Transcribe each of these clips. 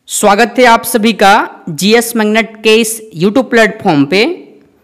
स्वागत है आप सभी का जीएस मैग्नेट के इस यूट्यूब प्लेटफॉर्म पे।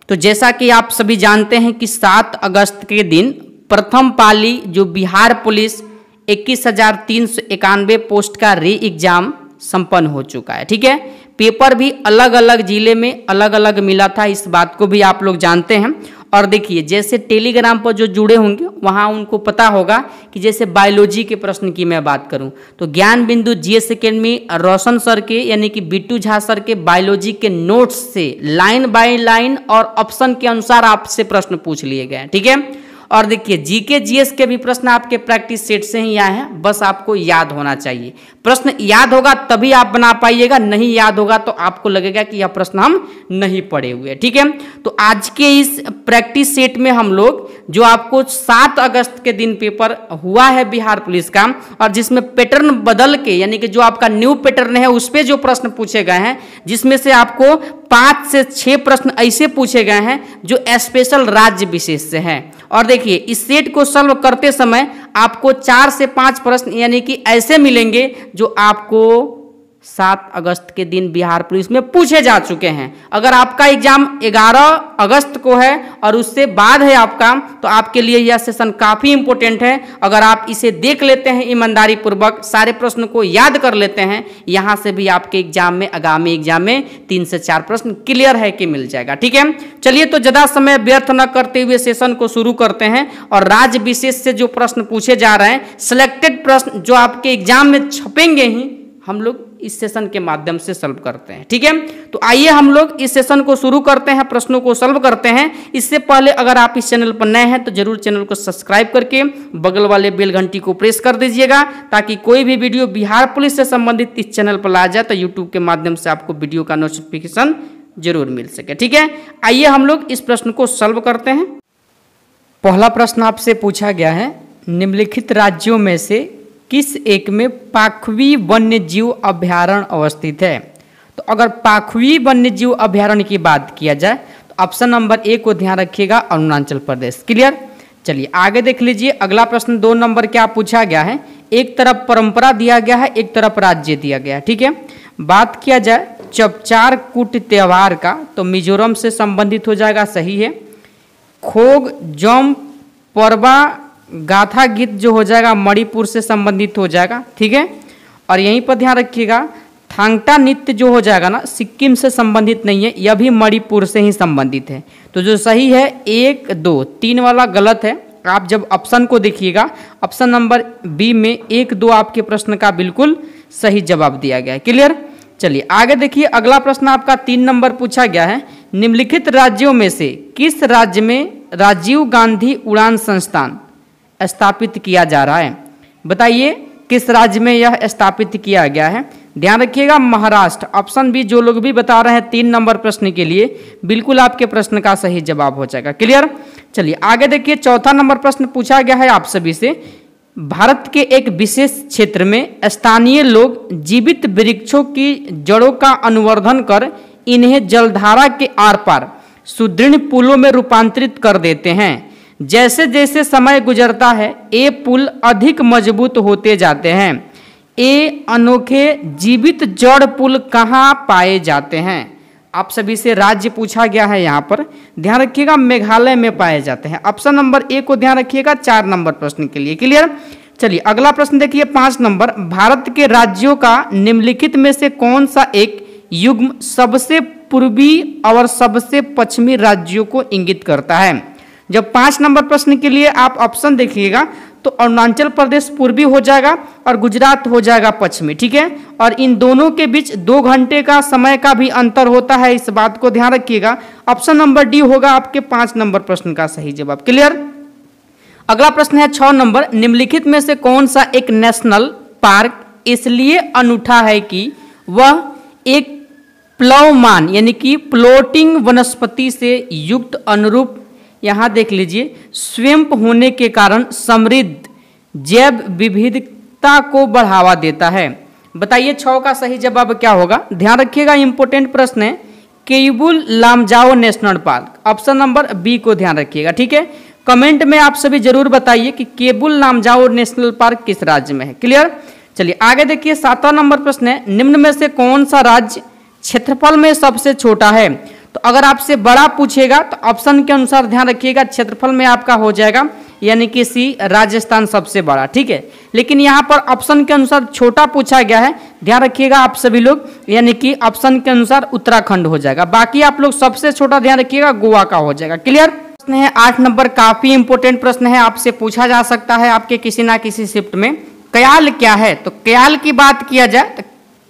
तो जैसा कि आप सभी जानते हैं कि 7 अगस्त के दिन प्रथम पाली जो बिहार पुलिस 21,391 पोस्ट का री एग्जाम संपन्न हो चुका है। ठीक है, पेपर भी अलग अलग जिले में अलग अलग मिला था, इस बात को भी आप लोग जानते हैं। और देखिए, जैसे टेलीग्राम पर जो जुड़े होंगे वहाँ उनको पता होगा कि जैसे बायोलॉजी के प्रश्न की मैं बात करूँ तो ज्ञान बिंदु जीएस एकेडमी रोशन सर के यानी कि बिट्टू झा सर के बायोलॉजी के नोट्स से लाइन बाय लाइन और ऑप्शन के अनुसार आपसे प्रश्न पूछ लिए गए। ठीक है, और देखिए जीके जीएस के भी प्रश्न आपके प्रैक्टिस सेट से ही आए हैं, बस आपको याद होना चाहिए। प्रश्न याद होगा तभी आप बना पाइएगा, नहीं याद होगा तो आपको लगेगा कि यह प्रश्न हम नहीं पढ़े हुए। ठीक है, तो आज के इस प्रैक्टिस सेट में हम लोग जो आपको 7 अगस्त के दिन पेपर हुआ है बिहार पुलिस का, और जिसमें पैटर्न बदल के यानी कि जो आपका न्यू पैटर्न है उस पर जो प्रश्न पूछे गए हैं, जिसमें से आपको 5 से 6 प्रश्न ऐसे पूछे गए हैं जो स्पेशल राज्य विशेष से हैं। और देखिए, इस सेट को सॉल्व करते समय आपको 4 से 5 प्रश्न यानी कि ऐसे मिलेंगे जो आपको 7 अगस्त के दिन बिहार पुलिस में पूछे जा चुके हैं। अगर आपका एग्जाम 11 अगस्त को है और उससे बाद है आपका, तो आपके लिए यह सेशन काफ़ी इंपॉर्टेंट है। अगर आप इसे देख लेते हैं ईमानदारी पूर्वक, सारे प्रश्न को याद कर लेते हैं, यहाँ से भी आपके एग्जाम में आगामी एग्जाम में 3 से 4 प्रश्न क्लियर है कि मिल जाएगा। ठीक है, चलिए तो ज़्यादा समय व्यर्थ न करते हुए सेशन को शुरू करते हैं। और राज्य विशेष से जो प्रश्न पूछे जा रहे हैं, सिलेक्टेड प्रश्न जो आपके एग्जाम में छपेंगे ही, हम लोग इस सेशन के माध्यम से सॉल्व करते हैं। ठीक है, तो आइए हम लोग इस सेशन को शुरू करते हैं, प्रश्नों को सॉल्व करते हैं। इससे पहले अगर आप इस चैनल पर नए हैं तो जरूर चैनल को सब्सक्राइब करके बगल वाले बेल घंटी को प्रेस कर दीजिएगा, ताकि कोई भी वीडियो बिहार पुलिस से संबंधित इस चैनल पर ला जाए तो यूट्यूब के माध्यम से आपको वीडियो का नोटिफिकेशन जरूर मिल सके। ठीक है, आइए हम लोग इस प्रश्न को सॉल्व करते हैं। पहला प्रश्न आपसे पूछा गया है, निम्नलिखित राज्यों में से किस एक में पाखवी वन्य जीव अभयारण्य अवस्थित है? तो अगर पाखवी वन्य जीव अभयारण्य की बात किया जाए तो ऑप्शन नंबर 1 को ध्यान रखिएगा, अरुणाचल प्रदेश। क्लियर, चलिए आगे देख लीजिए। अगला प्रश्न 2 नंबर क्या पूछा गया है, एक तरफ परंपरा दिया गया है, एक तरफ राज्य दिया गया है। ठीक है, बात किया जाए चपचार कूट त्यौहार का तो मिजोरम से संबंधित हो जाएगा, सही है। खोग जोम परबा गाथा गीत जो हो जाएगा मणिपुर से संबंधित हो जाएगा। ठीक है, और यहीं पर ध्यान रखिएगा थांगटा नृत्य जो हो जाएगा ना, सिक्किम से संबंधित नहीं है, यह भी मणिपुर से ही संबंधित है। तो जो सही है 1, 2, 3 वाला गलत है। आप जब ऑप्शन को देखिएगा, ऑप्शन नंबर बी में 1, 2 आपके प्रश्न का बिल्कुल सही जवाब दिया गया है। क्लियर, चलिए आगे देखिए। अगला प्रश्न आपका 3 नंबर पूछा गया है, निम्नलिखित राज्यों में से किस राज्य में राजीव गांधी उड़ान संस्थान स्थापित किया जा रहा है? बताइए किस राज्य में यह स्थापित किया गया है? ध्यान रखिएगा महाराष्ट्र। ऑप्शन बी जो लोग भी बता रहे हैं 3 नंबर प्रश्न के लिए, बिल्कुल आपके प्रश्न का सही जवाब हो जाएगा। क्लियर, चलिए आगे देखिए। चौथा नंबर प्रश्न पूछा गया है आप सभी से, भारत के एक विशेष क्षेत्र में स्थानीय लोग जीवित वृक्षों की जड़ों का अनुवर्धन कर इन्हें जलधारा के आर पार सुदृढ़ पुलों में रूपांतरित कर देते हैं। जैसे जैसे समय गुजरता है ये पुल अधिक मजबूत होते जाते हैं। ये अनोखे जीवित जड़ पुल कहाँ पाए जाते हैं? आप सभी से राज्य पूछा गया है, यहाँ पर ध्यान रखिएगा मेघालय में पाए जाते हैं। ऑप्शन नंबर 1 को ध्यान रखिएगा 4 नंबर प्रश्न के लिए। क्लियर, चलिए अगला प्रश्न देखिए 5 नंबर, भारत के राज्यों का निम्नलिखित में से कौन सा एक युग्म सबसे पूर्वी और सबसे पश्चिमी राज्यों को इंगित करता है? जब 5 नंबर प्रश्न के लिए आप ऑप्शन देखिएगा तो अरुणाचल प्रदेश पूर्वी हो जाएगा और गुजरात हो जाएगा पश्चिमी। ठीक है, और इन दोनों के बीच 2 घंटे का समय का भी अंतर होता है, इस बात को ध्यान रखिएगा। ऑप्शन नंबर डी होगा आपके 5 नंबर प्रश्न का सही जवाब। क्लियर, अगला प्रश्न है 6 नंबर, निम्नलिखित में से कौन सा एक नेशनल पार्क इसलिए अनूठा है कि वह एक प्लवमान यानी कि प्लोटिंग वनस्पति से युक्त अनुरूप, यहाँ देख लीजिए, स्वयं होने के कारण समृद्ध जैव विविधता को बढ़ावा देता है? बताइए 6 का सही जवाब क्या होगा? ध्यान रखिएगा इंपॉर्टेंट प्रश्न है, Keibul Lamjao national park. Option number B को ध्यान रखिएगा। ठीक है, कमेंट में आप सभी जरूर बताइए कि केबुल लामजाओ नेशनल पार्क किस राज्य में है। क्लियर, चलिए आगे देखिए 7वां नंबर प्रश्न है, निम्न में से कौन सा राज्य क्षेत्रफल में सबसे छोटा है? तो अगर आपसे बड़ा पूछेगा तो ऑप्शन के अनुसार ध्यान रखिएगा, क्षेत्रफल में आपका हो जाएगा यानी कि सी राजस्थान सबसे बड़ा, ठीक है। लेकिन यहाँ पर ऑप्शन के अनुसार छोटा पूछा गया है, ध्यान रखिएगा आप सभी लोग, यानी कि ऑप्शन के अनुसार उत्तराखंड हो जाएगा। बाकी आप लोग सबसे छोटा ध्यान रखिएगा गोवा का हो जाएगा। क्लियर? प्रश्न है 8 नंबर, काफी इंपोर्टेंट प्रश्न है, आपसे पूछा जा सकता है आपके किसी ना किसी शिफ्ट में। कयाल क्या है? तो कयाल की बात किया जाए तो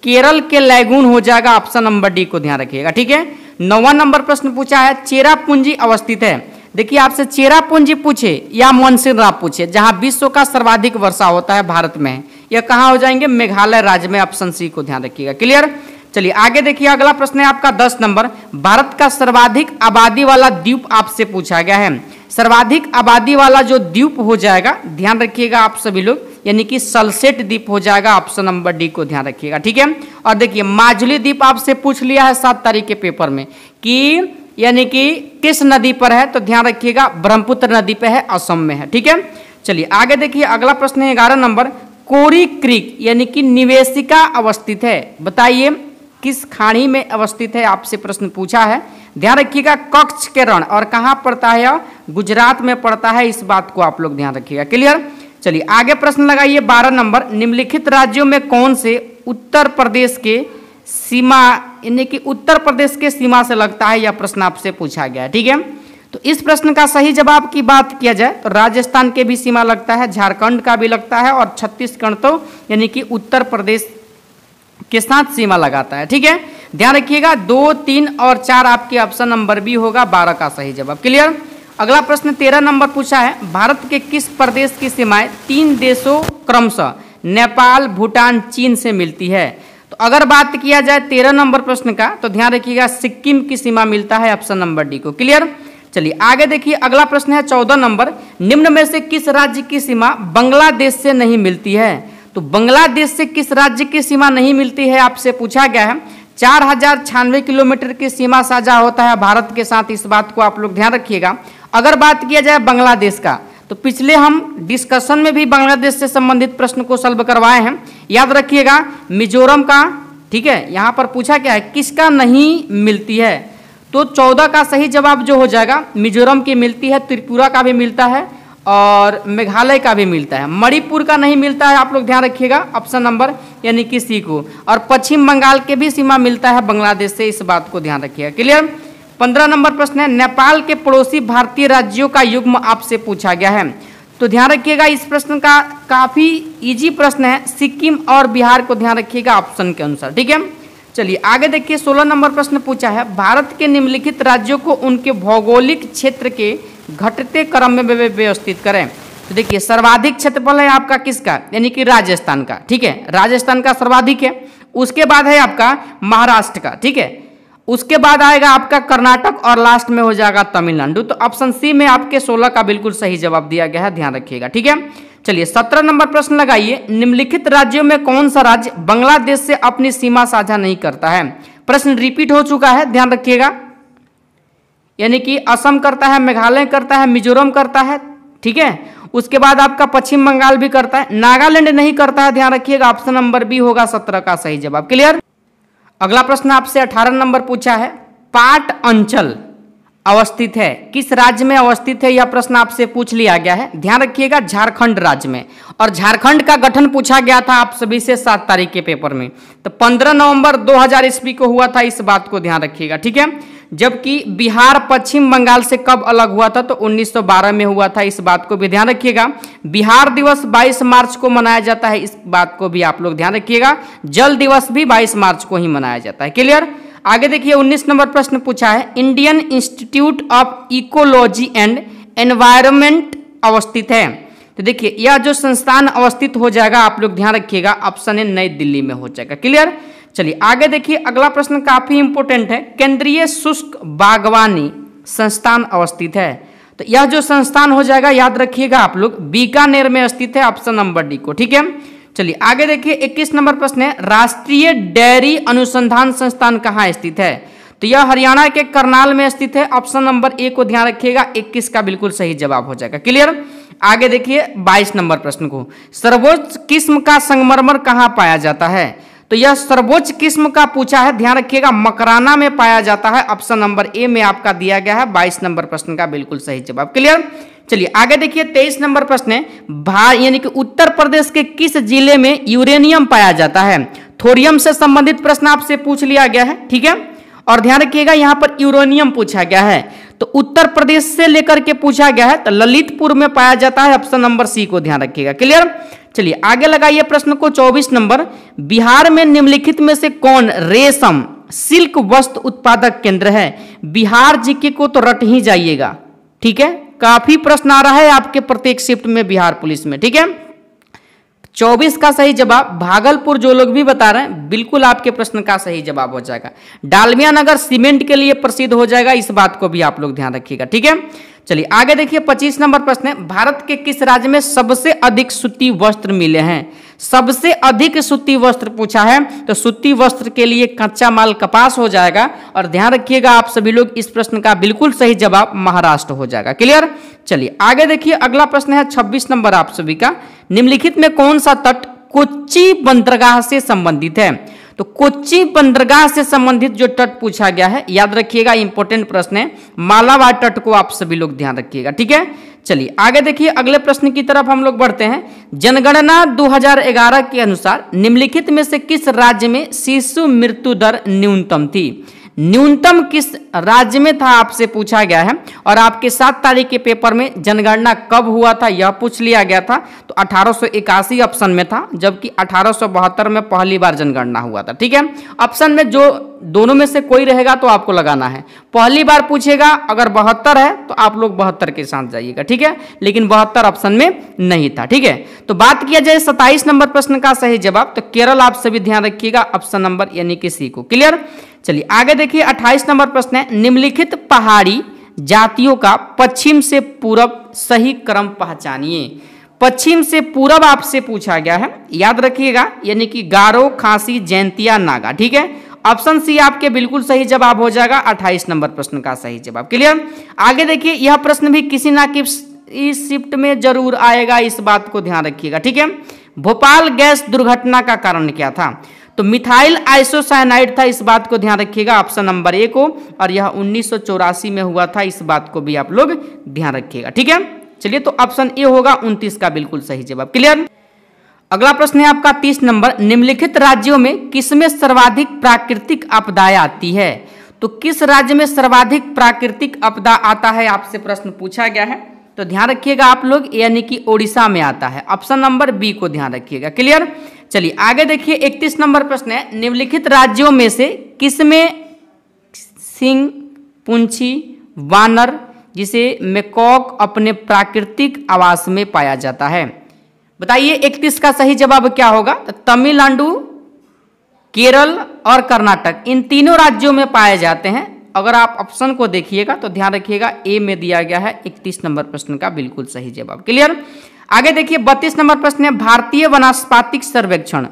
केरल के लैगून हो जाएगा, ऑप्शन नंबर डी को ध्यान रखिएगा, ठीक है। 9वां नंबर प्रश्न पूछा है, चेरापूंजी अवस्थित है। देखिए आपसे चेरापूंजी पूछे या मानसिनराम पूछे, जहां विश्व का सर्वाधिक वर्षा होता है भारत में, यह कहां हो जाएंगे? मेघालय राज्य में, ऑप्शन सी को ध्यान रखिएगा। क्लियर? चलिए आगे देखिए, अगला प्रश्न है आपका 10 नंबर, भारत का सर्वाधिक आबादी वाला द्वीप आपसे पूछा गया है। सर्वाधिक आबादी वाला जो द्वीप हो जाएगा, ध्यान रखिएगा आप सभी लोग, यानी कि सलसेट द्वीप हो जाएगा, ऑप्शन नंबर डी को ध्यान रखिएगा, ठीक है। और देखिए माजुली द्वीप आपसे पूछ लिया है 7 तारीख के पेपर में कि यानी कि किस नदी पर है, तो ध्यान रखिएगा ब्रह्मपुत्र नदी पे है, असम में है, ठीक है। चलिए आगे देखिए, अगला प्रश्न है 11 नंबर, कोरी क्रीक यानी कि निवेशिका अवस्थित है, बताइए किस खाड़ी में अवस्थित है, आपसे प्रश्न पूछा है। ध्यान रखिएगा कच्छ के रण, और कहाँ पड़ता है? गुजरात में पड़ता है, इस बात को आप लोग ध्यान रखिएगा। क्लियर? चलिए आगे प्रश्न लगाइए 12 नंबर, निम्नलिखित राज्यों में कौन से उत्तर प्रदेश के सीमा यानी कि उत्तर प्रदेश के सीमा से लगता है, यह प्रश्न आपसे पूछा गया है, ठीक है। तो इस प्रश्न का सही जवाब की बात किया जाए तो राजस्थान के भी सीमा लगता है, झारखंड का भी लगता है, और छत्तीसगढ़ तो यानी कि उत्तर प्रदेश के साथ सीमा लगाता है, ठीक है। ध्यान रखिएगा 2, 3 और 4 आपके ऑप्शन नंबर बी होगा, 12 का सही जवाब। क्लियर? अगला प्रश्न 13 नंबर पूछा है, भारत के किस प्रदेश की सीमाएं 3 देशों क्रमशः नेपाल, भूटान, चीन से मिलती है? तो अगर बात किया जाए 13 नंबर प्रश्न का, तो ध्यान रखिएगा सिक्किम की सीमा मिलता है, ऑप्शन नंबर डी को। क्लियर? चलिए आगे देखिए, अगला प्रश्न है 14 नंबर, निम्न में से किस राज्य की सीमा बांग्लादेश से नहीं मिलती है? तो बांग्लादेश से किस राज्य की सीमा नहीं मिलती है, आपसे पूछा गया है। 4096 किलोमीटर की सीमा साझा होता है भारत के साथ, इस बात को आप लोग ध्यान रखिएगा। अगर बात किया जाए बांग्लादेश का, तो पिछले हम डिस्कशन में भी बांग्लादेश से संबंधित प्रश्न को सॉल्व करवाए हैं, याद रखिएगा। मिजोरम का, ठीक है, यहाँ पर पूछा क्या है, किसका नहीं मिलती है? तो 14 का सही जवाब जो हो जाएगा, मिजोरम की मिलती है, त्रिपुरा का भी मिलता है और मेघालय का भी मिलता है, मणिपुर का नहीं मिलता है, आप लोग ध्यान रखिएगा, ऑप्शन नंबर यानी कि सी को। और पश्चिम बंगाल के भी सीमा मिलता है बांग्लादेश से, इस बात को ध्यान रखिएगा। क्लियर? 15 नंबर प्रश्न है, नेपाल के पड़ोसी भारतीय राज्यों का युग्म आपसे पूछा गया है। तो ध्यान रखिएगा इस प्रश्न का काफी इजी प्रश्न है, सिक्किम और बिहार को ध्यान रखिएगा ऑप्शन के अनुसार, ठीक है। चलिए आगे देखिए, 16 नंबर प्रश्न पूछा है, भारत के निम्नलिखित राज्यों को उनके भौगोलिक क्षेत्र के घटते क्रम में व्यवस्थित करें। तो देखिए सर्वाधिक क्षेत्रफल है आपका किसका, यानी कि राजस्थान का, ठीक है, राजस्थान का सर्वाधिक है। उसके बाद है आपका महाराष्ट्र का, ठीक है, उसके बाद आएगा आपका कर्नाटक और लास्ट में हो जाएगा तमिलनाडु। तो ऑप्शन सी में आपके 16 का बिल्कुल सही जवाब दिया गया है, ध्यान रखिएगा, ठीक है। चलिए 17 नंबर प्रश्न लगाइए, निम्नलिखित राज्यों में कौन सा राज्य बांग्लादेश से अपनी सीमा साझा नहीं करता है? प्रश्न रिपीट हो चुका है, ध्यान रखिएगा, यानी कि असम करता है, मेघालय करता है, मिजोरम करता है, ठीक है। उसके बाद आपका पश्चिम बंगाल भी करता है, नागालैंड नहीं करता है, ध्यान रखिएगा, ऑप्शन नंबर बी होगा 17 का सही जवाब। क्लियर? अगला प्रश्न आपसे 18 नंबर पूछा है, पाट अंचल अवस्थित है, किस राज्य में अवस्थित है, यह प्रश्न आपसे पूछ लिया गया है। ध्यान रखिएगा झारखंड राज्य में, और झारखंड का गठन पूछा गया था आप सभी से 7 तारीख के पेपर में, तो 15 नवंबर 2000 ईस्वी को हुआ था, इस बात को ध्यान रखिएगा, ठीक है। जबकि बिहार पश्चिम बंगाल से कब अलग हुआ था, तो 1912 में हुआ था, इस बात को भी ध्यान रखिएगा। बिहार दिवस 22 मार्च को मनाया जाता है, इस बात को भी आप लोग ध्यान रखिएगा। जल दिवस भी 22 मार्च को ही मनाया जाता है। क्लियर? आगे देखिए 19 नंबर प्रश्न पूछा है, Indian institute of ecology and environment अवस्थित है। तो देखिए यह जो संस्थान अवस्थित हो जाएगा, आप लोग ध्यान रखिएगा, ऑप्शन है नई दिल्ली में हो जाएगा। क्लियर? चलिए आगे देखिए, अगला प्रश्न काफी इंपोर्टेंट है, केंद्रीय शुष्क बागवानी संस्थान अवस्थित है। तो यह जो संस्थान हो जाएगा, याद रखिएगा आप लोग, बीकानेर में स्थित है, ऑप्शन नंबर डी को, ठीक है। चलिए आगे देखिए 21 नंबर प्रश्न है, राष्ट्रीय डेयरी अनुसंधान संस्थान कहाँ स्थित है? तो यह हरियाणा के करनाल में स्थित है, ऑप्शन नंबर ए को ध्यान रखिएगा, 21 का बिल्कुल सही जवाब हो जाएगा। क्लियर? आगे देखिए 22 नंबर प्रश्न को, सर्वोच्च किस्म का संगमरमर कहाँ पाया जाता है? तो यह सर्वोच्च किस्म का पूछा है, ध्यान रखिएगा मकराना में पाया जाता है। ऑप्शन नंबर ए में आपका दिया गया है 22 नंबर प्रश्न का बिल्कुल सही जवाब। क्लियर? चलिए आगे देखिए 23 नंबर प्रश्न है, यानी कि उत्तर प्रदेश के किस जिले में यूरेनियम पाया जाता है? थोरियम से संबंधित प्रश्न आपसे पूछ लिया गया है, ठीक है। और ध्यान रखिएगा यहाँ पर यूरेनियम पूछा गया है, तो उत्तर प्रदेश से लेकर के पूछा गया है, तो ललितपुर में पाया जाता है। ऑप्शन नंबर सी को ध्यान रखिएगा। क्लियर? चलिए आगे लगाइए प्रश्न को 24 नंबर, बिहार में निम्नलिखित में से कौन रेशम सिल्क वस्त्र उत्पादक केंद्र है? बिहार जीके को तो रट ही जाइएगा, ठीक है। काफी प्रश्न आ रहा है आपके प्रत्येक शिफ्ट में बिहार पुलिस में, ठीक है। 24 का सही जवाब भागलपुर, जो लोग भी बता रहे हैं बिल्कुल आपके प्रश्न का सही जवाब हो जाएगा। डालमिया नगर सीमेंट के लिए प्रसिद्ध हो जाएगा, इस बात को भी आप लोग ध्यान रखिएगा, ठीक है। चलिए आगे देखिए 25 नंबर प्रश्न है, भारत के किस राज्य में सबसे अधिक सूती वस्त्र मिले हैं? सबसे अधिक सूती वस्त्र पूछा है, तो सूती वस्त्र के लिए कच्चा माल कपास हो जाएगा। और ध्यान रखिएगा आप सभी लोग, इस प्रश्न का बिल्कुल सही जवाब महाराष्ट्र हो जाएगा। क्लियर? चलिए आगे देखिए अगला प्रश्न है 26 नंबर आप सभी का, निम्नलिखित में कौन सा तट कोच्चि बंदरगाह से संबंधित है? तो कोच्चि बंदरगाह से संबंधित जो तट पूछा गया है, याद रखिएगा इंपॉर्टेंट प्रश्न है, मालाबार तट को आप सभी लोग ध्यान रखिएगा, ठीक है। चलिए आगे देखिए अगले प्रश्न की तरफ हम लोग बढ़ते हैं। जनगणना 2011 के अनुसार निम्नलिखित में से किस राज्य में शिशु मृत्यु दर न्यूनतम थी? न्यूनतम किस राज्य में था आपसे पूछा गया है। और आपके 7 तारीख के पेपर में जनगणना कब हुआ था यह पूछ लिया गया था, तो 1881 ऑप्शन में था, जबकि 1872 में पहली बार जनगणना हुआ था, ठीक है। ऑप्शन में जो दोनों में से कोई रहेगा तो आपको लगाना है। पहली बार पूछेगा अगर 72 है तो आप लोग 72 के साथ जाइएगा, ठीक है, लेकिन 72 ऑप्शन में नहीं था, ठीक है। तो बात किया जाए 27 नंबर प्रश्न का सही जवाब, तो केरल आप सभी ध्यान रखिएगा, ऑप्शन नंबर यानी कि सी को। क्लियर? चलिए आगे देखिए 28 नंबर प्रश्न है, निम्नलिखित पहाड़ी जातियों का पश्चिम से पूरब सही क्रम पहचानिए। पश्चिम से पूरब आपसे पूछा गया है, याद रखिएगा, यानी कि गारो, खासी, जैंतिया, नागा, ठीक है। ऑप्शन सी आपके बिल्कुल सही जवाब हो जाएगा 28 नंबर प्रश्न का सही जवाब। क्लियर? आगे देखिए यह प्रश्न भी किसी ना किसी शिफ्ट में जरूर आएगा, इस बात को ध्यान रखिएगा, ठीक है। भोपाल गैस दुर्घटना का कारण क्या था? तो मिथाइल आइसोसाइनाइड था, इस बात को ध्यान रखिएगा, ऑप्शन नंबर ए को। और यह 1984 में हुआ था, इस बात को भी आप लोग ध्यान रखिएगा, ठीक है। चलिए तो ऑप्शन ए होगा 29 का बिल्कुल सही जवाब। क्लियर? अगला प्रश्न है आपका 30 नंबर, निम्नलिखित राज्यों में किसमें सर्वाधिक प्राकृतिक आपदाएं आती है? तो किस राज्य में सर्वाधिक प्राकृतिक आपदा आता है आपसे प्रश्न पूछा गया है, तो ध्यान रखिएगा आप लोग, यानी कि ओडिशा में आता है, ऑप्शन नंबर बी को ध्यान रखिएगा। क्लियर? चलिए आगे देखिए 31 नंबर प्रश्न है, निम्नलिखित राज्यों में से किसमें सिंह, पुंछी, वानर जिसे मैकॉक अपने प्राकृतिक आवास में पाया जाता है? बताइए 31 का सही जवाब क्या होगा? तो तमिलनाडु, केरल और कर्नाटक, इन तीनों राज्यों में पाए जाते हैं। अगर आप ऑप्शन को देखिएगा तो ध्यान रखिएगा ए में दिया गया है 31 नंबर प्रश्न का बिल्कुल सही जवाब। क्लियर? आगे देखिए 32 नंबर प्रश्न है, भारतीय वनस्पतिक सर्वेक्षण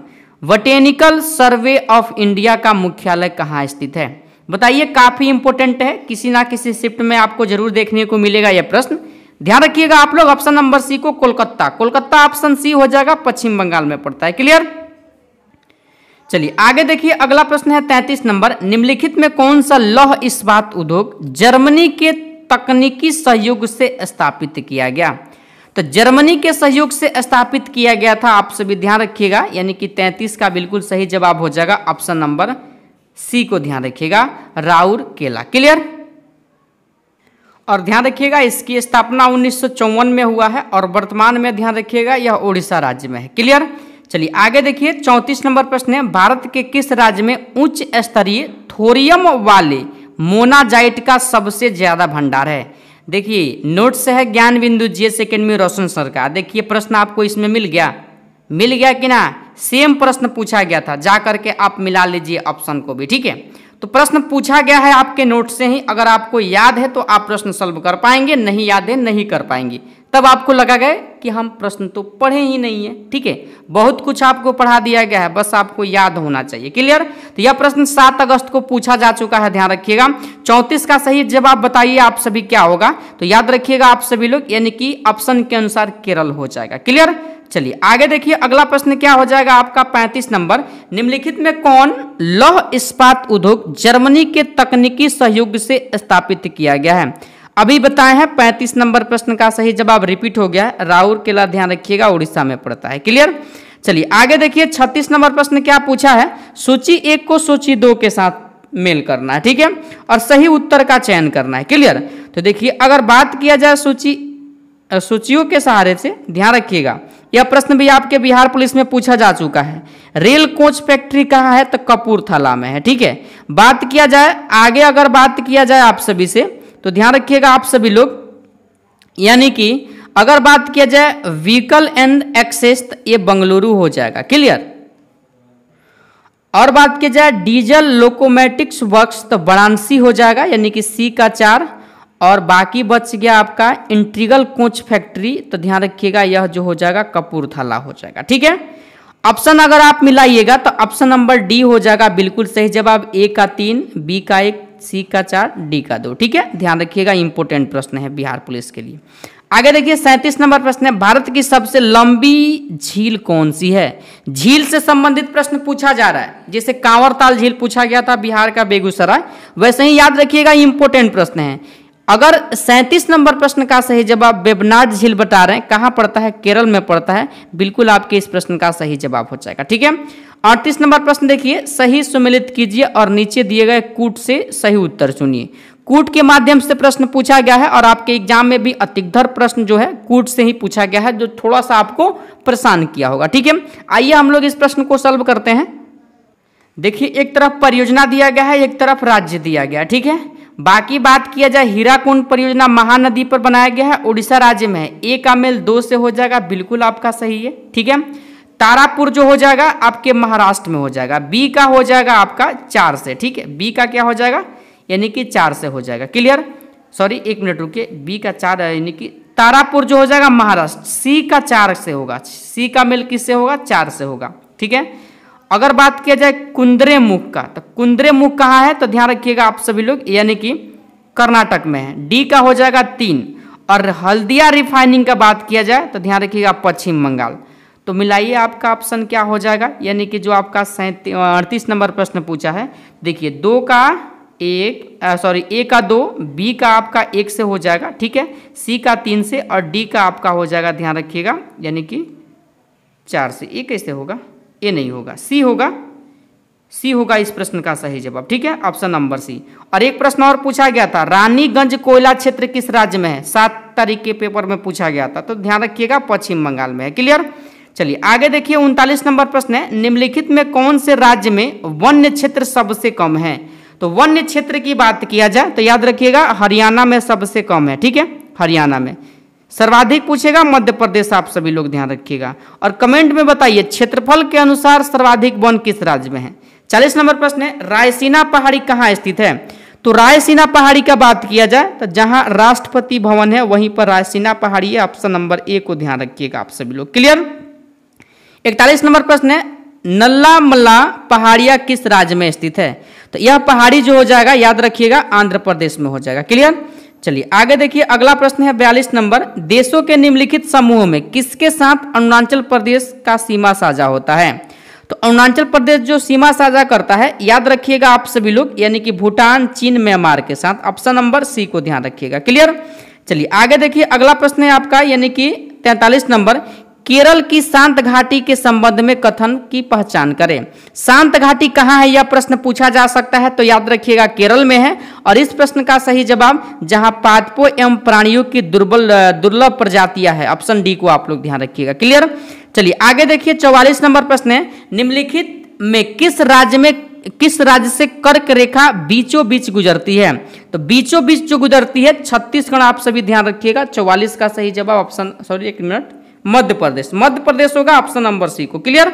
बोटेनिकल सर्वे ऑफ इंडिया का मुख्यालय कहाँ स्थित है? बताइए, काफी इंपॉर्टेंट है, किसी ना किसी शिफ्ट में आपको जरूर देखने को मिलेगा यह प्रश्न, ध्यान रखिएगा आप लोग। ऑप्शन नंबर सी को कोलकाता, कोलकाता ऑप्शन सी हो जाएगा, पश्चिम बंगाल में पड़ता है। क्लियर? चलिए आगे देखिए अगला प्रश्न है 33 नंबर, निम्नलिखित में कौन सा लौह इस्पात उद्योग जर्मनी के तकनीकी सहयोग से स्थापित किया गया? तो जर्मनी के सहयोग से स्थापित किया गया था, आप सभी ध्यान रखिएगा, यानी कि 33 का बिल्कुल सही जवाब हो जाएगा, ऑप्शन नंबर सी को ध्यान रखिएगा, राउरकेला। क्लियर? और ध्यान रखिएगा इसकी स्थापना 1954 में हुआ है और वर्तमान में ध्यान रखिएगा यह ओडिशा राज्य में है। क्लियर? चलिए आगे देखिए 34 नंबर प्रश्न है, भारत के किस राज्य में उच्च स्तरीय थोरियम वाले मोनाजाइट का सबसे ज्यादा भंडार है? देखिए नोट्स है ज्ञान बिंदु जीएस एकेडमी रोशन सर का, देखिए प्रश्न आपको इसमें मिल गया कि ना? सेम प्रश्न पूछा गया था, जा करके आप मिला लीजिए ऑप्शन को भी, ठीक है। तो प्रश्न पूछा गया है आपके नोट से ही, अगर आपको याद है तो आप प्रश्न सॉल्व कर पाएंगे, नहीं याद है नहीं कर पाएंगे। तब आपको लगेगा कि हम प्रश्न तो पढ़े ही नहीं है। ठीक है, बहुत कुछ आपको पढ़ा दिया गया है, बस आपको याद होना चाहिए। क्लियर। तो यह प्रश्न 7 अगस्त को पूछा जा चुका है, ध्यान रखिएगा। 34 का सही जवाब बताइए आप सभी क्या होगा, तो याद रखिएगा आप सभी लोग, यानी कि ऑप्शन के अनुसार केरल हो जाएगा। क्लियर। चलिए आगे देखिए, अगला प्रश्न क्या हो जाएगा आपका 35 नंबर। निम्नलिखित में कौन लौह इस्पात उद्योग जर्मनी के तकनीकी सहयोग से स्थापित किया गया है? अभी बताए हैं 35 नंबर प्रश्न का सही जवाब रिपीट हो गया है, राउरकेला, ध्यान रखिएगा, उड़ीसा में पड़ता है। क्लियर। चलिए आगे देखिए, 36 नंबर प्रश्न क्या पूछा है, सूची 1 को सूची 2 के साथ मेल करना है। ठीक है, और सही उत्तर का चयन करना है। क्लियर। तो देखिए, अगर बात किया जाए सूचियों के सहारे से, ध्यान रखिएगा यह प्रश्न भी आपके बिहार पुलिस में पूछा जा चुका है। रेल कोच फैक्ट्री कहाँ है, तो कपूरथला में है। ठीक है, बात किया जाए आगे, अगर बात किया जाए आप सभी से, तो ध्यान रखिएगा आप सभी लोग, यानी कि अगर बात किया जाए व्हीकल एंड एक्सेस, ये बंगलुरु हो जाएगा। क्लियर। और बात की जाए डीजल लोकोमोटिव्स वर्क्स, तो वाराणसी हो जाएगा, यानी कि सी का 4। और बाकी बच गया आपका इंटीग्रल कोच फैक्ट्री, तो ध्यान रखिएगा यह जो हो जाएगा कपूरथला हो जाएगा। ठीक है, ऑप्शन अगर आप मिलाइएगा तो ऑप्शन नंबर डी हो जाएगा बिल्कुल सही जवाब। ए का 3, बी का 1, सी का 4, डी का 2। ठीक है, ध्यान रखिएगा, इंपोर्टेंट प्रश्न है बिहार पुलिस के लिए। आगे देखिए, 37 नंबर प्रश्न है, भारत की सबसे लंबी झील कौन सी है? झील से संबंधित प्रश्न पूछा जा रहा है, जैसे कांवरताल झील पूछा गया था बिहार का बेगूसराय, वैसे ही याद रखिएगा इंपोर्टेंट प्रश्न है। अगर 37 नंबर प्रश्न का सही जवाब वेबनाड झील बता रहे हैं, कहाँ पड़ता है, केरल में पड़ता है, बिल्कुल आपके इस प्रश्न का सही जवाब हो जाएगा। ठीक है, 38 नंबर प्रश्न देखिए, सही सम्मिलित कीजिए और नीचे दिए गए कूट से सही उत्तर चुनिए। कूट के माध्यम से प्रश्न पूछा गया है और आपके एग्जाम में भी अधिकतर प्रश्न जो है कूट से ही पूछा गया है, जो थोड़ा सा आपको परेशान किया होगा। ठीक है, आइए हम लोग इस प्रश्न को सॉल्व करते हैं। देखिए, एक तरफ परियोजना दिया गया है, एक तरफ राज्य दिया गया है। ठीक है, बाकी बात किया जाए हीराकुंड परियोजना महानदी पर बनाया गया है, उड़ीसा राज्य में है। ए का मेल 2 से हो जाएगा, बिल्कुल आपका सही है। ठीक है, तारापुर जो हो जाएगा आपके महाराष्ट्र में हो जाएगा। बी का हो जाएगा आपका 4 से। ठीक है, बी का क्या हो जाएगा, यानी कि 4 से हो जाएगा। क्लियर। सॉरी, 1 मिनट रुकिए, बी का 4 यानी कि तारापुर जो हो जाएगा महाराष्ट्र। सी का 4 से होगा, सी का मेल किससे होगा, 4 से होगा। ठीक है, अगर बात किया जाए कुंद्रेमुख का, तो कुंद्रेमुख कहाँ है, तो ध्यान रखिएगा आप सभी लोग, यानी कि कर्नाटक में है। डी का हो जाएगा 3। और हल्दिया रिफाइनिंग का बात किया जाए तो ध्यान रखिएगा पश्चिम बंगाल। तो मिलाइए आपका ऑप्शन क्या हो जाएगा, यानी कि जो आपका 38 नंबर प्रश्न पूछा है, देखिए ए का 2, बी का आपका 1 से हो जाएगा। ठीक है, सी का 3 से, और डी का आपका हो जाएगा, ध्यान रखिएगा, यानी कि 4 से। ए कैसे होगा, ए नहीं होगा, सी होगा, सी होगा इस प्रश्न का सही जवाब। ठीक है, ऑप्शन नंबर सी। और एक प्रश्न और पूछा गया था, रानीगंज कोयला क्षेत्र किस राज्य में है? 7 तारीख के पेपर में पूछा गया था, तो ध्यान रखिएगा पश्चिम बंगाल में है। क्लियर। चलिए आगे देखिए, 39 नंबर प्रश्न है, निम्नलिखित में कौन से राज्य में वन्य क्षेत्र सबसे कम है? तो वन्य क्षेत्र की बात किया जाए तो याद रखिएगा हरियाणा में सबसे कम है। ठीक है, हरियाणा में। सर्वाधिक पूछेगा मध्य प्रदेश, आप सभी लोग ध्यान रखिएगा। और कमेंट में बताइए क्षेत्रफल के अनुसार सर्वाधिक वन किस राज्य में है। 40 नंबर प्रश्न है, रायसीना पहाड़ी कहाँ स्थित है? तो रायसीना पहाड़ी का बात किया जाए तो जहां राष्ट्रपति भवन है वहीं पर रायसीना पहाड़ी है, ऑप्शन नंबर ए को ध्यान रखिएगा आप सभी लोग। क्लियर। 41 नंबर प्रश्न है, नल्लामला पहाड़िया किस राज्य में स्थित है? तो यह पहाड़ी जो हो जाएगा याद रखिएगा आंध्र प्रदेश में हो जाएगा। क्लियर। चलिए आगे देखिए, अगला प्रश्न है 42 नंबर, देशों के निम्नलिखित समूह में किसके साथ अरुणाचल प्रदेश का सीमा साझा होता है? तो अरुणाचल प्रदेश जो सीमा साझा करता है याद रखिएगा आप सभी लोग, यानी कि भूटान, चीन, म्यांमार के साथ, ऑप्शन नंबर सी को ध्यान रखिएगा। क्लियर। चलिए आगे देखिए, अगला प्रश्न है आपका, यानी कि 43 नंबर, केरल की शांत घाटी के संबंध में कथन की पहचान करें। शांत घाटी कहाँ है यह प्रश्न पूछा जा सकता है, तो याद रखिएगा केरल में है। और इस प्रश्न का सही जवाब जहां पादपों एवं प्राणियों की दुर्लभ प्रजातियां है, ऑप्शन डी को आप लोग ध्यान रखिएगा। क्लियर। चलिए आगे देखिए, 44 नंबर प्रश्न है, निम्नलिखित में किस राज्य से कर्क रेखा बीचों बीच गुजरती है? तो बीचों बीच जो गुजरती है छत्तीसगढ़, आप सभी ध्यान रखिएगा। 44 का सही जवाब मध्य प्रदेश, मध्य प्रदेश होगा, ऑप्शन नंबर सी को। क्लियर।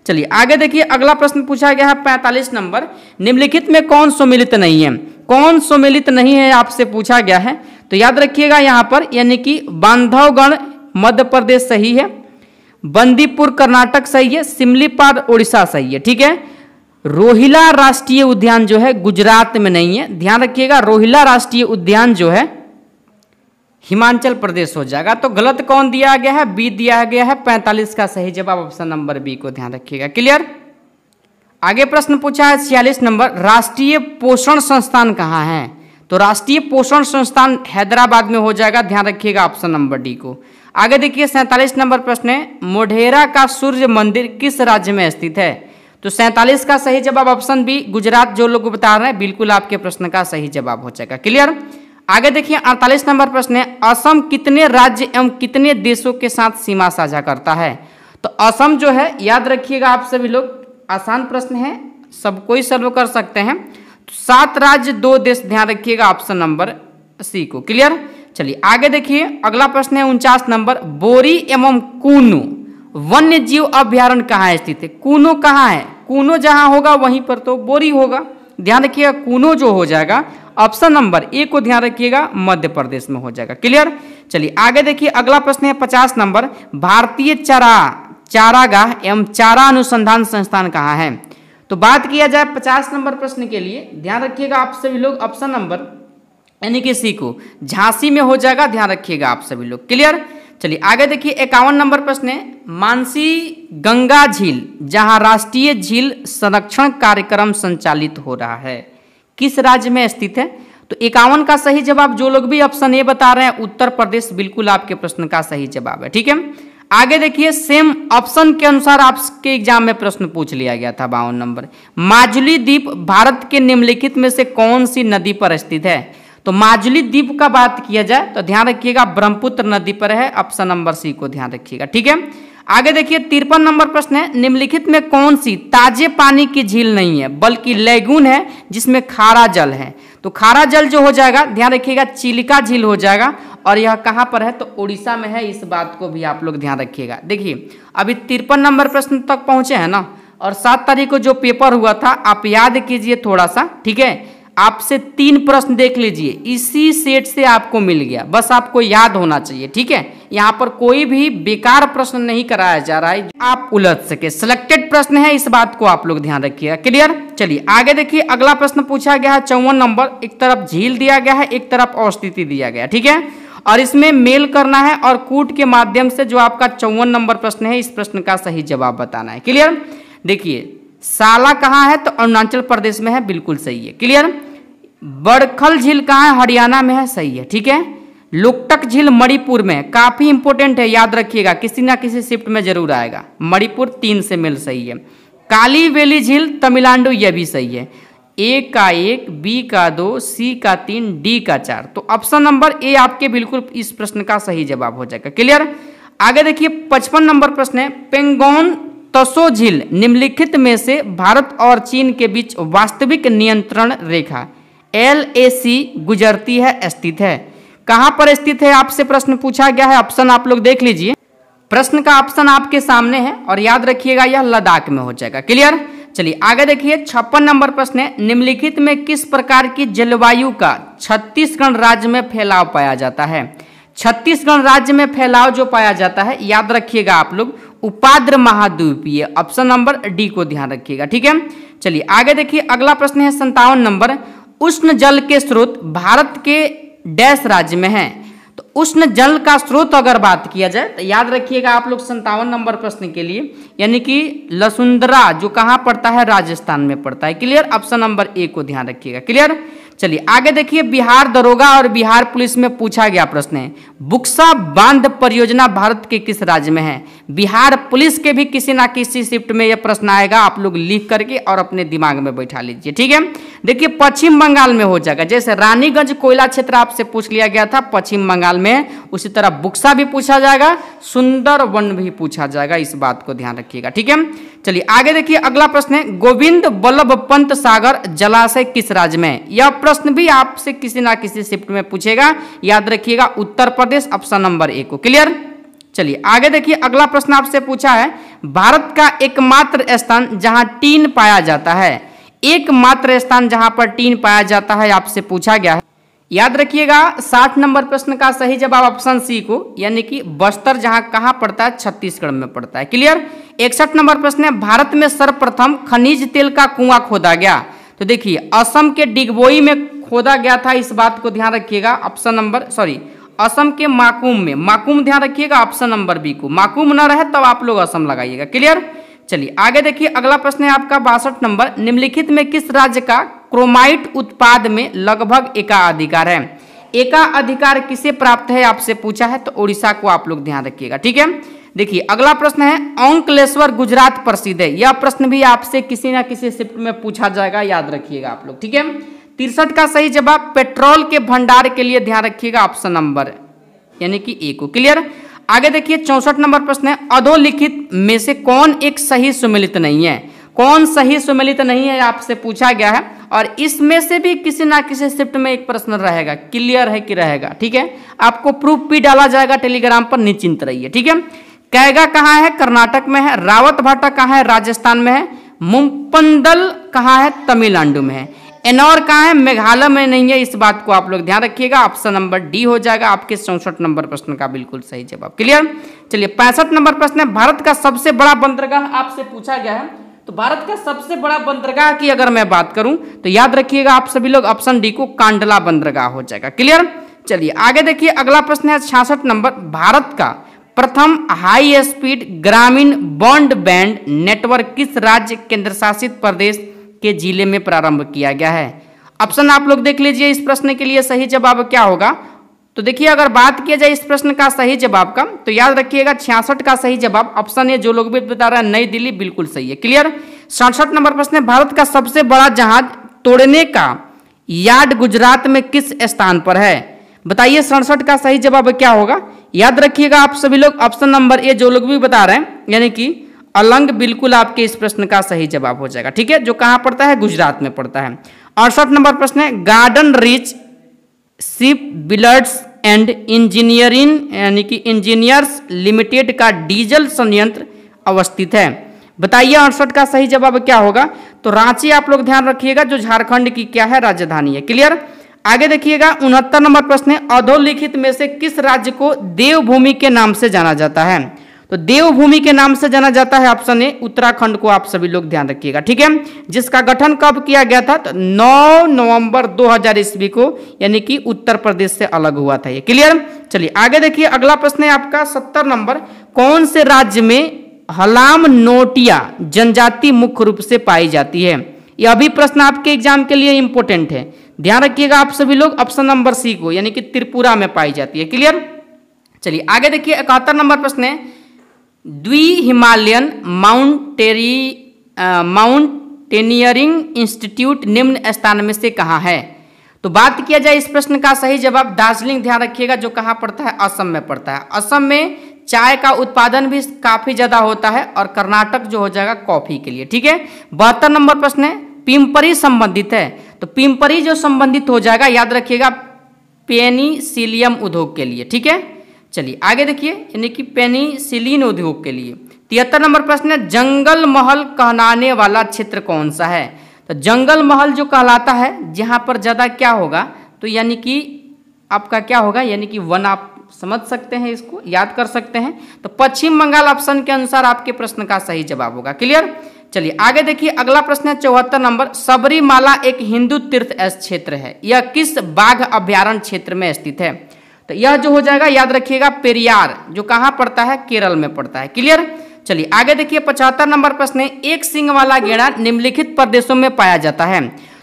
चलिए आगे देखिए, अगला प्रश्न पूछा गया है 45 नंबर, निम्नलिखित में कौन सम्मिलित नहीं है? कौन सम्मिलित नहीं है आपसे पूछा गया है, तो याद रखिएगा यहाँ पर, यानी कि बांधवगढ़ मध्य प्रदेश सही है, बंदीपुर कर्नाटक सही है, सिमलीपाल उड़ीसा सही है। ठीक है, रोहिला राष्ट्रीय उद्यान जो है गुजरात में नहीं है, ध्यान रखिएगा। रोहिला राष्ट्रीय उद्यान जो है हिमाचल प्रदेश हो जाएगा। तो गलत कौन दिया गया है? बी दिया गया है। 45 का सही जवाब ऑप्शन नंबर बी को ध्यान रखिएगा। क्लियर। आगे प्रश्न पूछा है 46 नंबर, राष्ट्रीय पोषण संस्थान कहाँ है? तो राष्ट्रीय पोषण संस्थान हैदराबाद में हो जाएगा, ध्यान रखिएगा ऑप्शन नंबर डी को। आगे देखिए 47 नंबर प्रश्न है, मोढेरा का सूर्य मंदिर किस राज्य में स्थित है? तो 47 का सही जवाब ऑप्शन बी गुजरात, जो लोग बता रहे हैं बिल्कुल आपके प्रश्न का सही जवाब हो जाएगा। क्लियर। आगे देखिए 48 नंबर प्रश्न है, असम कितने राज्य एवं कितने देशों के साथ सीमा साझा करता है? तो असम जो है, याद रखिएगा आप सभी लोग, आसान प्रश्न है, सब कोई सॉल्व कर सकते हैं। तो 7 राज्य 2 देश, ध्यान रखिएगा ऑप्शन नंबर सी को। क्लियर। चलिए आगे देखिए अगला प्रश्न है 49 नंबर, बोरी एवं कूनू वन्य जीव अभ्यारण्य कहाँ स्थित है? कूनो कहाँ है? कूनो जहां होगा वहीं पर तो बोरी होगा, ध्यान रखिएगा। कूनो जो हो जाएगा ऑप्शन नंबर ए को ध्यान रखिएगा, मध्य प्रदेश में हो जाएगा। क्लियर। चलिए आगे देखिए अगला प्रश्न है 50 नंबर, भारतीय चारागाह एवं चारा अनुसंधान संस्थान कहाँ है? तो बात किया जाए 50 नंबर प्रश्न के लिए, ध्यान रखिएगा आप सभी लोग, ऑप्शन नंबर यानी कि सी को, झांसी में हो जाएगा, ध्यान रखिएगा आप सभी लोग। क्लियर। चलिए आगे देखिए 51 नंबर प्रश्न है, मानसी गंगा झील जहां राष्ट्रीय झील संरक्षण कार्यक्रम संचालित हो रहा है, किस राज्य में स्थित है? तो 51 का सही जवाब, जो लोग भी ऑप्शन ए बता रहे हैं, उत्तर प्रदेश बिल्कुल आपके प्रश्न का सही जवाब है। ठीक है। आगे देखिए सेम ऑप्शन के अनुसार आपके एग्जाम में प्रश्न पूछ लिया गया था 52 नंबर, माजुली द्वीप भारत के निम्नलिखित में से कौन सी नदी पर स्थित है? तो माजुली द्वीप का बात किया जाए तो ध्यान रखिएगा ब्रह्मपुत्र नदी पर है, ऑप्शन नंबर सी को ध्यान रखिएगा। ठीक है। आगे देखिए 53 नंबर प्रश्न है, निम्नलिखित में कौन सी ताजे पानी की झील नहीं है बल्कि लैगून है जिसमें खारा जल है? तो खारा जल जो हो जाएगा, ध्यान रखिएगा, चिलिका झील हो जाएगा, और यह कहाँ पर है? तो उड़ीसा में है, इस बात को भी आप लोग ध्यान रखिएगा। देखिए अभी 53 नंबर प्रश्न तक पहुंचे हैं ना, और 7 तारीख को जो पेपर हुआ था आप याद कीजिए थोड़ा सा। ठीक है, आपसे 3 प्रश्न देख लीजिए, इसी सेट से आपको मिल गया, बस आपको याद होना चाहिए। ठीक है, यहाँ पर कोई भी बेकार प्रश्न नहीं कराया जा रहा है, आप उलझ सके, सिलेक्टेड प्रश्न है, इस बात को आप लोग ध्यान रखिएगा। क्लियर। चलिए आगे देखिए अगला प्रश्न पूछा गया है 54 नंबर, एक तरफ झील दिया गया है, एक तरफ अवस्थिति दिया गया। ठीक है, और इसमें मेल करना है और कूट के माध्यम से जो आपका 54 नंबर प्रश्न है, इस प्रश्न का सही जवाब बताना है। क्लियर। देखिए साला कहाँ है? तो अरुणाचल प्रदेश में है, बिल्कुल सही है। क्लियर। बड़खल झील कहाँ है? हरियाणा में है, सही है। ठीक है। लोकटक झील मणिपुर में, काफी इंपोर्टेंट है, याद रखिएगा, किसी ना किसी शिफ्ट में जरूर आएगा। मणिपुर 3 से मेल सही है। काली वेली झील तमिलनाडु, यह भी सही है। ए का 1, बी का 2, सी का 3, डी का 4, तो ऑप्शन नंबर ए आपके बिल्कुल इस प्रश्न का सही जवाब हो जाएगा। क्लियर। आगे देखिए 55 नंबर प्रश्न है, पेंगोंग त्सो झील निम्नलिखित में से भारत और चीन के बीच वास्तविक नियंत्रण रेखा LAC गुजरती है, स्थित है? कहां पर स्थित है आपसे प्रश्न पूछा गया है, ऑप्शन आप लोग देख लीजिए, प्रश्न का ऑप्शन आपके सामने है, और याद रखिएगा यह लद्दाख में हो जाएगा। क्लियर। चलिए आगे देखिए 56 नंबर प्रश्न है, निम्नलिखित में किस प्रकार की जलवायु का छत्तीसगढ़ राज्य में फैलाव पाया जाता है? छत्तीसगढ़ राज्य में फैलाव जो पाया जाता है, याद रखिएगा आप लोग, उपाद्र महाद्वीपीय, ऑप्शन नंबर डी को ध्यान रखिएगा। ठीक है। चलिए आगे देखिए अगला प्रश्न है 57 नंबर, उष्ण जल के स्रोत भारत के डैश राज्य में है? तो उष्ण जल का स्रोत अगर बात किया जाए तो याद रखिएगा आप लोग 57 नंबर प्रश्न के लिए, यानी कि लसुंदरा जो कहाँ पड़ता है? राजस्थान में पड़ता है। क्लियर। ऑप्शन नंबर ए को ध्यान रखिएगा। क्लियर। चलिए आगे देखिए बिहार दरोगा और बिहार पुलिस में पूछा गया प्रश्न है, बुक्सा बांध परियोजना भारत के किस राज्य में है? बिहार पुलिस के भी किसी ना किसी शिफ्ट में यह प्रश्न आएगा, आप लोग लिख करके और अपने दिमाग में बैठा लीजिए। ठीक है। देखिए पश्चिम बंगाल में हो जाएगा, जैसे रानीगंज कोयला क्षेत्र आपसे पूछ लिया गया था पश्चिम बंगाल में, उसी तरह बुक्सा भी पूछा जाएगा, सुंदरवन भी पूछा जाएगा, इस बात को ध्यान रखिएगा। ठीक है। चलिए आगे देखिए अगला प्रश्न है, गोविंद बल्लभ पंत सागर जलाशय किस राज्य में? यह प्रश्न भी आपसे किसी ना किसी शिफ्ट में पूछेगा, याद रखिएगा Uttar Pradesh, option number A को। क्लियर। चलिए आगे देखिए अगला प्रश्न आपसे पूछा है, भारत का एकमात्र स्थान जहां टीन पाया जाता है, एकमात्र स्थान जहां पर टीन पाया जाता है आपसे पूछा गया है, याद रखिएगा 60 नंबर प्रश्न का सही जवाब ऑप्शन सी को, यानी कि बस्तर जहां कहां पड़ता है, छत्तीसगढ़ में पड़ता है। क्लियर। 61 नंबर प्रश्न है, भारत में सर्वप्रथम खनिज तेल का कुआं खोदा गया। तो देखिए असम के डिगबोई में खोदा गया था, इस बात को ध्यान रखिएगा। ऑप्शन नंबर असम के माकुम में, माकुम ध्यान रखिएगा ऑप्शन नंबर बी को, माकुम न रहे तब आप लोग असम लगाइएगा। क्लियर। चलिए आगे देखिए, अगला प्रश्न है आपका 62 नंबर, निम्नलिखित में किस राज्य का क्रोमाइट उत्पाद में लगभग एकाधिकार है? एकाधिकार किसे प्राप्त है आपसे पूछा है, तो उड़ीसा को आप लोग ध्यान रखिएगा। ठीक है। देखिए अगला प्रश्न है, ओंकलेश्वर गुजरात प्रसिद्ध है। यह प्रश्न भी आपसे किसी ना किसी शिफ्ट में पूछा जाएगा, याद रखिएगा आप लोग। ठीक है। 63 का सही जवाब पेट्रोल के भंडार के लिए ध्यान रखिएगा ऑप्शन नंबर यानी कि ए को। क्लियर। आगे देखिए 64 नंबर प्रश्न है, अधोलिखित में से कौन एक सही सुमेलित नहीं है? कौन सही सुमेलित नहीं है आपसे पूछा गया है, और इसमें से भी किसी ना किसी शिफ्ट में एक प्रश्न रहेगा। क्लियर है कि रहेगा? ठीक है। आपको प्रूफ भी डाला जाएगा टेलीग्राम पर, निश्चिंत रहिए। ठीक है। कैगा कहाँ है? कर्नाटक में है। रावत भाटा कहाँ है? राजस्थान में है। मुंपंदल कहाँ है? तमिलनाडु में है। एनौर कहाँ है? मेघालय में नहीं है, इस बात को आप लोग ध्यान रखिएगा। ऑप्शन नंबर डी हो जाएगा आपके 64 नंबर प्रश्न का बिल्कुल सही जवाब। क्लियर। चलिए 65 नंबर प्रश्न है, भारत का सबसे बड़ा बंदरगाह आपसे पूछा गया है। तो भारत का सबसे बड़ा बंदरगाह की अगर मैं बात करूं तो याद रखिएगा आप सभी लोग ऑप्शन डी को, कांडला बंदरगाह हो जाएगा। क्लियर। चलिए आगे देखिए, अगला प्रश्न है 66 नंबर, भारत का प्रथम हाई स्पीड ग्रामीण ब्रॉडबैंड नेटवर्क किस राज्य केंद्र शासित प्रदेश के जिले में प्रारंभ किया गया है? ऑप्शन आप लोग देख लीजिए, इस प्रश्न के लिए सही जवाब क्या होगा। तो देखिए अगर बात किया जाए इस प्रश्न का सही जवाब का, तो याद रखिएगा 66 का सही जवाब ऑप्शन ए, जो लोग भी बता रहे हैं नई दिल्ली, बिल्कुल सही है। क्लियर। 67 नंबर प्रश्न है, भारत का सबसे बड़ा जहाज तोड़ने का यार्ड गुजरात में किस स्थान पर है? बताइए 67 का सही जवाब क्या होगा? याद रखिएगा आप सभी लोग ऑप्शन नंबर ए, जो लोग भी बता रहे हैं यानी कि अलंग, बिल्कुल आपके इस प्रश्न का सही जवाब हो जाएगा। ठीक है। जो कहां पड़ता है? गुजरात में पड़ता है। 68 नंबर प्रश्न है, garden rich ship builders and engineering यानी कि इंजीनियर्स लिमिटेड का डीजल संयंत्र अवस्थित है। बताइए 68 का सही जवाब क्या होगा? तो रांची आप लोग ध्यान रखिएगा, जो झारखंड की क्या है? राजधानी है। क्लियर। आगे देखिएगा 69 नंबर प्रश्न है, अधोलिखित में से किस राज्य को देवभूमि के नाम से जाना जाता है? तो देवभूमि के नाम से जाना जाता है ऑप्शन ए, उत्तराखंड को आप सभी लोग ध्यान रखिएगा। ठीक है। जिसका गठन कब किया गया था? तो 9 नवंबर 2000 ईस्वी को, यानी कि उत्तर प्रदेश से अलग हुआ था ये। क्लियर। चलिए आगे देखिए, अगला प्रश्न है आपका 70 नंबर, कौन से राज्य में हलाम नोटिया जनजाति मुख्य रूप से पाई जाती है? यह भी प्रश्न आपके एग्जाम के लिए इंपॉर्टेंट है, ध्यान रखिएगा आप सभी लोग ऑप्शन नंबर सी को, यानी कि त्रिपुरा में पाई जाती है। क्लियर। चलिए आगे देखिए 71 नंबर प्रश्न है, द्वि हिमालयन माउंटेनियरिंग इंस्टीट्यूट निम्न स्थान में से कहाँ है? तो बात किया जाए इस प्रश्न का सही जवाब दार्जिलिंग, ध्यान रखिएगा, जो कहाँ पड़ता है? असम में पड़ता है। असम में चाय का उत्पादन भी काफी ज्यादा होता है, और कर्नाटक जो हो जाएगा कॉफी के लिए। ठीक है। 72 नंबर प्रश्न है, पिंपरी संबंधित है। तो पिंपरी जो संबंधित हो जाएगा, याद रखिएगा, पेनिसिलियम उद्योग के लिए। ठीक है। चलिए आगे देखिए, यानी कि पेनिसिलिन उद्योग के लिए। 73 नंबर प्रश्न है, जंगल महल कहलाने वाला क्षेत्र कौन सा है? तो जंगल महल जो कहलाता है, जहां पर ज्यादा क्या होगा, तो यानी कि आपका क्या होगा, यानी कि वन, आप समझ सकते हैं, इसको याद कर सकते हैं। तो पश्चिम बंगाल ऑप्शन के अनुसार आपके प्रश्न का सही जवाब होगा। क्लियर। चलिए आगे देखिए, अगला प्रश्न है 74 नंबर, सबरीमाला एक हिंदू तीर्थ क्षेत्र है, यह किस बाघ अभ्यारण्य क्षेत्र में स्थित है? तो यह जो हो जाएगा, याद रखिएगा, पेरियार, जो कहाँ पड़ता है? केरल में पड़ता है। क्लियर। चलिए आगे देखिए 75 नंबर प्रश्न है, एक सींग वाला गेंडा निम्नलिखित प्रदेशों में पाया जाता है।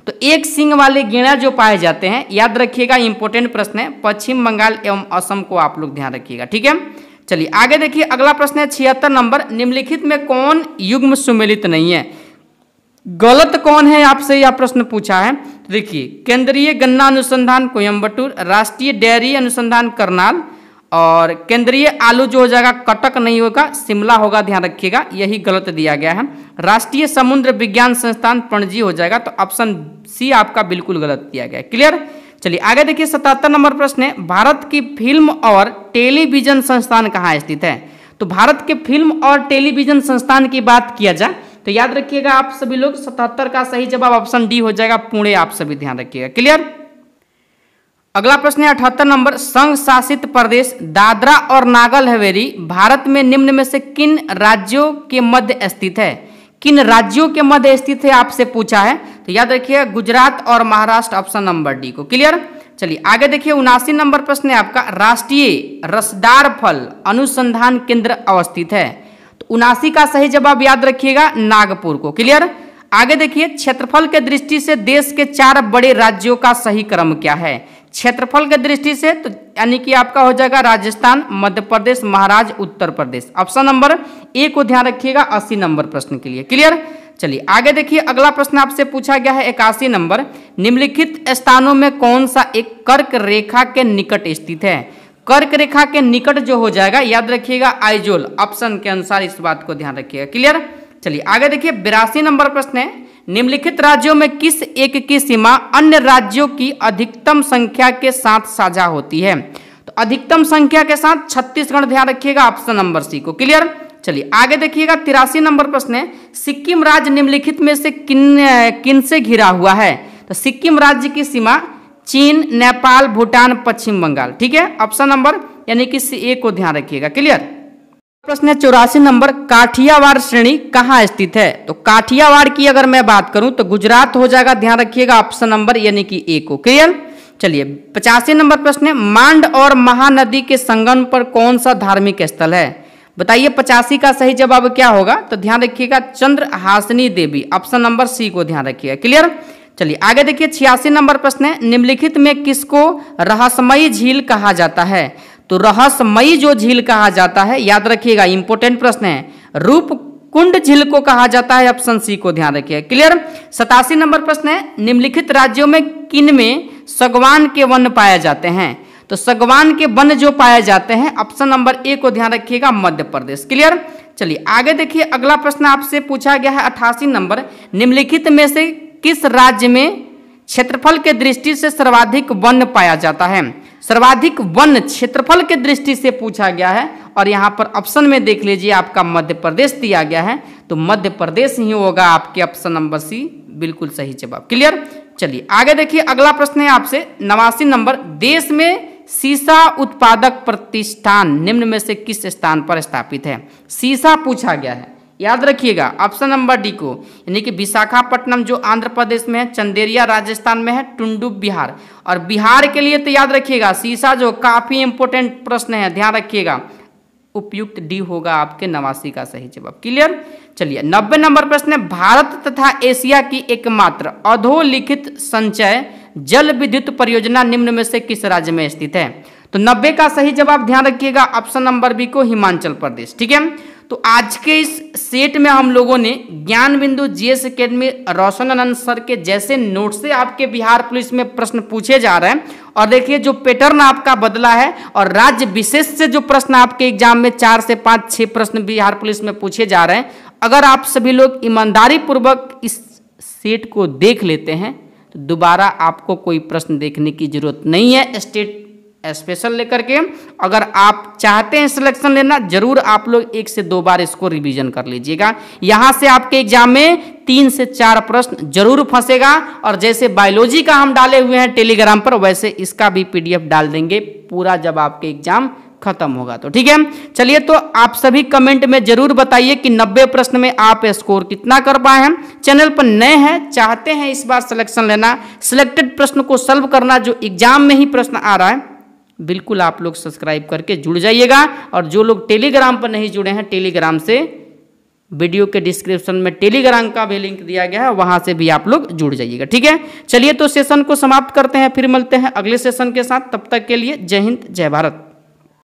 तो एक सींग वाले गेंडा जो पाए जाते हैं, याद रखिएगा, इंपॉर्टेंट प्रश्न है, पश्चिम बंगाल एवं असम को आप लोग ध्यान रखिएगा। ठीक है। चलिए आगे देखिए, अगला प्रश्न है 76 नंबर, निम्नलिखित में कौन युग्म सुमेलित नहीं है? गलत कौन है आपसे यह प्रश्न पूछा है। तो देखिए, केंद्रीय गन्ना अनुसंधान कोयम्बटूर, राष्ट्रीय डेयरी अनुसंधान करनाल, और केंद्रीय आलू जो हो जाएगा कटक नहीं होगा, शिमला होगा, ध्यान रखिएगा, यही गलत दिया गया है। राष्ट्रीय समुद्र विज्ञान संस्थान पणजी हो जाएगा, तो ऑप्शन सी आपका बिल्कुल गलत दिया गया है। क्लियर। चलिए आगे देखिए 77 नंबर प्रश्न है, भारत की फिल्म और टेलीविजन संस्थान कहाँ स्थित है? तो भारत के फिल्म और टेलीविजन संस्थान की बात किया जाए तो याद रखिएगा आप सभी लोग 77 का सही जवाब ऑप्शन डी हो जाएगा, पुणे, आप सभी ध्यान रखिएगा। क्लियर। अगला प्रश्न है 78 नंबर, संघ शासित प्रदेश दादरा और नागर हवेली भारत में निम्न में से किन राज्यों के मध्य स्थित है? किन राज्यों के मध्य स्थित है आपसे पूछा है, तो याद रखिए गुजरात और महाराष्ट्र, ऑप्शन नंबर डी को। क्लियर। चलिए आगे देखिए 79 नंबर प्रश्न है आपका, राष्ट्रीय रसदार फल अनुसंधान केंद्र अवस्थित है, तो 79 का सही जवाब याद रखिएगा नागपुर को। क्लियर। आगे देखिए क्षेत्रफल के दृष्टि से देश के 4 बड़े राज्यों का सही क्रम क्या है? क्षेत्रफल के दृष्टि से तो यानी कि आपका हो जाएगा Rajasthan, Madhya Pradesh, Maharashtra, Uttar Pradesh. Option number A को ध्यान रखिएगा 80 नंबर प्रश्न के लिए। क्लियर। चलिए आगे देखिए अगला प्रश्न आपसे पूछा गया है 81 नंबर, निम्नलिखित स्थानों में कौन सा एक कर्क रेखा के निकट स्थित है? कर्क रेखा के निकट जो हो जाएगा याद रखिएगा आइजोल, ऑप्शन के अनुसार इस बात को ध्यान रखिएगा। क्लियर। चलिए आगे देखिए 82 नंबर प्रश्न है, निम्नलिखित राज्यों में किस एक की सीमा अन्य राज्यों की अधिकतम संख्या के साथ साझा होती है? तो अधिकतम संख्या के साथ छत्तीसगढ़, ध्यान रखिएगा ऑप्शन नंबर सी को। क्लियर। चलिए आगे देखिएगा 83 नंबर प्रश्न है, सिक्किम राज्य निम्नलिखित में से किन से घिरा हुआ है? तो सिक्किम राज्य की सीमा चीन, नेपाल, भूटान, पश्चिम बंगाल। ठीक है, ऑप्शन नंबर यानी कि ए को ध्यान रखिएगा। क्लियर। प्रश्न है 84 नंबर, काठियावाड़ श्रेणी कहाँ स्थित है? तो काठियावाड़ की अगर मैं बात करूं तो गुजरात हो जाएगा, ध्यान रखिएगा ऑप्शन नंबर यानी कि ए को। क्लियर। चलिए 85 नंबर प्रश्न है, मांड और महानदी के संगम पर कौन सा धार्मिक स्थल है? बताइए 85 का सही जवाब क्या होगा? तो ध्यान रखिएगा चंद्रहासिनी देवी, ऑप्शन नंबर सी को ध्यान रखिएगा। क्लियर। चलिए आगे देखिए 86 नंबर प्रश्न है, निम्नलिखित में किसको रहस्यमयी झील कहा जाता है? तो रहस्यमयी जो झील कहा जाता है याद रखिएगा इंपॉर्टेंट प्रश्न है, रूपकुंड झील को कहा जाता है, ऑप्शन सी को ध्यान रखिएगा। क्लियर। 87 नंबर प्रश्न है, निम्नलिखित राज्यों में किन में सागवान के वन पाए जाते हैं? तो सागवान के वन जो पाए जाते हैं ऑप्शन नंबर ए को ध्यान रखिएगा मध्य प्रदेश। क्लियर। चलिए आगे देखिए अगला प्रश्न आपसे पूछा गया है 88 नंबर, निम्नलिखित में से किस राज्य में क्षेत्रफल के दृष्टि से सर्वाधिक वन पाया जाता है? सर्वाधिक वन क्षेत्रफल के दृष्टि से पूछा गया है और यहाँ पर ऑप्शन में देख लीजिए आपका मध्य प्रदेश दिया गया है, तो मध्य प्रदेश ही होगा आपके ऑप्शन नंबर सी बिल्कुल सही जवाब। क्लियर। चलिए आगे देखिए अगला प्रश्न है आपसे 89 नंबर, देश में सीसा उत्पादक प्रतिष्ठान निम्न में से किस स्थान पर स्थापित है? सीसा पूछा गया है, याद रखिएगा ऑप्शन नंबर डी को, यानी कि विशाखापट्टनम जो आंध्र प्रदेश में है, चंदेरिया राजस्थान में है, टुंडू बिहार। और बिहार के लिए तो याद रखिएगा सीसा जो काफी इंपोर्टेंट प्रश्न है, ध्यान रखिएगा उपयुक्त डी होगा आपके 89 का सही जवाब। क्लियर। चलिए 90 नंबर प्रश्न है, भारत तथा एशिया की एकमात्र अधोलिखित संचय जल विद्युत परियोजना निम्न में से किस राज्य में स्थित है? तो 90 का सही जवाब ध्यान रखिएगा ऑप्शन नंबर बी को, हिमाचल प्रदेश। ठीक है। तो आज के इस सेट में हम लोगों ने ज्ञान बिंदु जीएस एकेडमी रोशन आनंद सर के जैसे नोट से आपके बिहार पुलिस में प्रश्न पूछे जा रहे हैं, और देखिए जो पैटर्न आपका बदला है और राज्य विशेष से जो प्रश्न आपके एग्जाम में 4 से 5, 6 प्रश्न बिहार पुलिस में पूछे जा रहे हैं, अगर आप सभी लोग ईमानदारी पूर्वक इस सेट को देख लेते हैं तो दोबारा आपको कोई प्रश्न देखने की जरूरत नहीं है स्टेट स्पेशल लेकर के। अगर आप चाहते हैं सिलेक्शन लेना, जरूर आप लोग 1 से 2 बार इसको रिवीजन कर लीजिएगा। यहाँ से आपके एग्जाम में 3 से 4 प्रश्न जरूर फंसेगा, और जैसे बायोलॉजी का हम डाले हुए हैं टेलीग्राम पर, वैसे इसका भी पीडीएफ डाल देंगे पूरा जब आपके एग्जाम खत्म होगा तो। ठीक है। चलिए तो आप सभी कमेंट में जरूर बताइए कि 90 प्रश्न में आप स्कोर कितना कर पाए हैं। चैनल पर नए हैं, चाहते हैं इस बार सिलेक्शन लेना, सिलेक्टेड प्रश्न को सॉल्व करना, जो एग्जाम में ही प्रश्न आ रहा है, बिल्कुल आप लोग सब्सक्राइब करके जुड़ जाइएगा। और जो लोग टेलीग्राम पर नहीं जुड़े हैं, टेलीग्राम से वीडियो के डिस्क्रिप्शन में टेलीग्राम का भी लिंक दिया गया है, वहां से भी आप लोग जुड़ जाइएगा। ठीक है। चलिए तो सेशन को समाप्त करते हैं, फिर मिलते हैं अगले सेशन के साथ। तब तक के लिए जय हिंद, जय भारत।